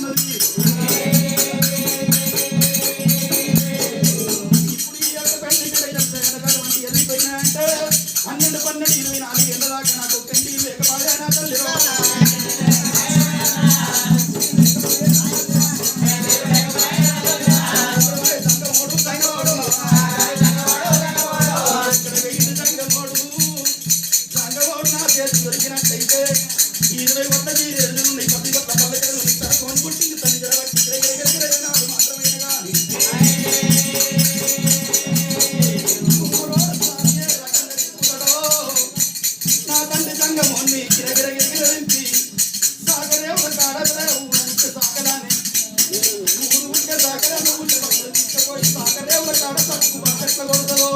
ఉన్నది. ఇప్పుడు ఈ యొక్క పెళ్లి వెళ్ళిపోయినా అంటే 12, 24 ఏళ్ళ దాకా నాకు పెళ్లి లేకపోయా నా తల్లి దొరికినట్టయితే 20 కొత్త జీరేళ్ళు ఉన్నాయి, 10 కొత్త పల్లెలు కొనుక్కుంటుంది తల్లి మాత్రమే కానీ నా తండ్రి సంగమోన్ని గిరగిరగిరించి సాగరే ఒక కాడలే ఊరు సాగలానే ఊరు సాగరే తీసుకుపోయి సాగరే ఒక కాడ తక్కువ చెట్ల కొడతలో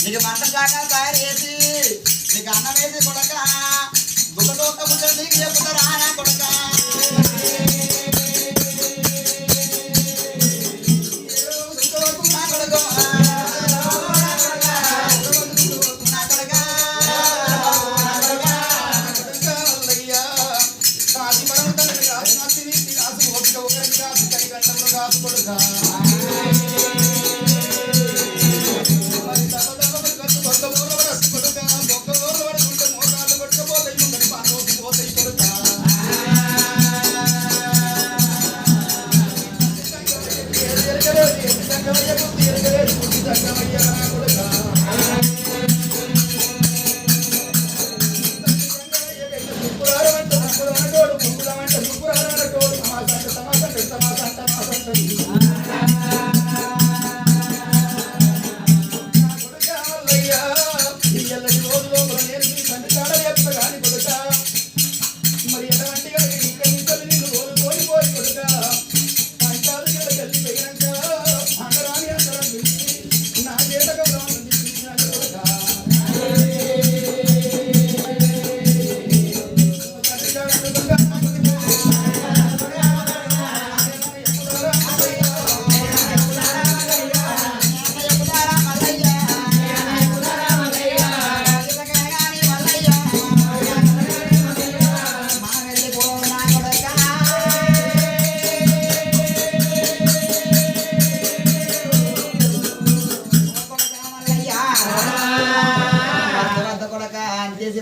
నీకు మంట శాఖ తయారు చేసి నీకు అన్నం వేసి కొడక గుడ్డతో ఒక్క ముద్ద నీకు చెప్పుతారా నా కొడక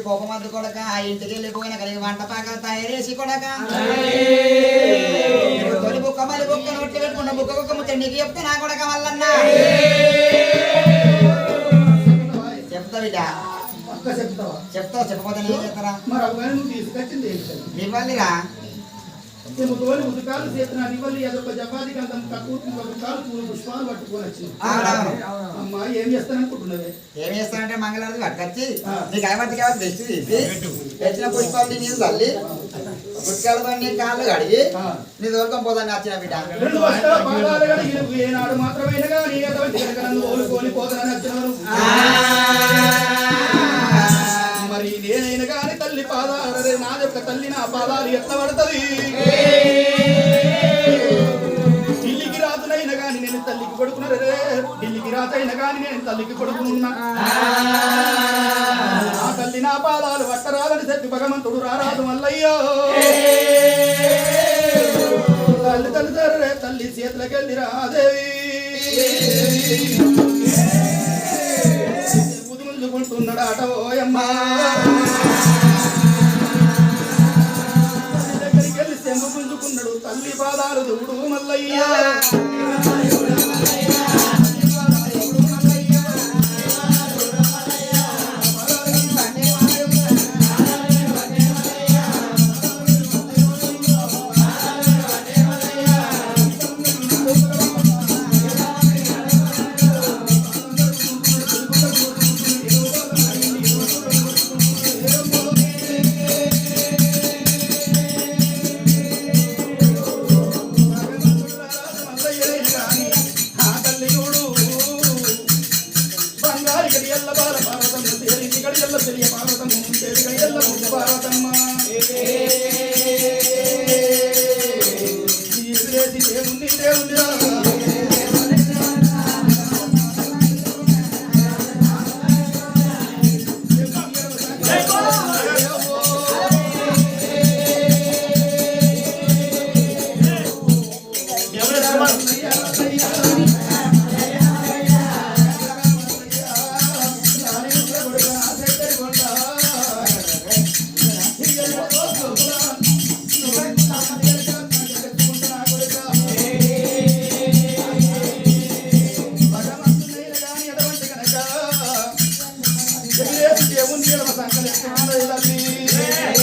కోపమద్దు కొడక ఇంటికి వెళ్ళిపోయిన కలిగి వంట పాకలు తయారేసి కొడక తొలి బుక్క మళ్ళీ బుక్క నొట్టి పెట్టుకున్న బుక్క బుక్క ముచ్చ నీకు చెప్తే నా కొడక వల్లన్నా చెప్తా బిడ్డ చెప్తావు చెప్పకపోతే నీకు చెప్తారా ఇవ్వాలిరా ఉదకాలు చేతున్నా ఇవ్వాలి అదొక జపాది కంతం తక్కువ పుష్పాలు పట్టుకొని వచ్చింది అమ్మా ఏం చేస్తాననుకుంటున్నది ఏం చేస్తానంటే మంగళవారం పట్టుకొచ్చి నీకు ఐమతి కావాలి బెస్ట్ తీసి తెచ్చిన పుష్పాలు నీళ్ళు తల్లి పుష్కాలతో నీ కాళ్ళు కడిగి నీ దూరం పోదాన్ని వచ్చిన బిడ్డ 2 వర్షాల పాదాలు కడిగి ఏనాడు మాత్రమే ఓలుకొని పోతానని వచ్చినవారు మరి నేనైనా కానీ తల్లి పాదాలు నా యొక్క తల్లి నా పాదాలు ఎట్లా పడుతుంది ఢిల్లీకి రాజునైనా కానీ నేను తల్లికి కొడుకున్నా రే ఢిల్లీకి రాజైనా కానీ నేను తల్లికి కొడుకున్నా నా తల్లి నా పాదాలు పట్టరాదని చెప్పి భగవంతుడు రారాదు మల్లయ్యో తల్లి తల్లి తల్లి చేతులకెళ్ళి రాదేవి దేవి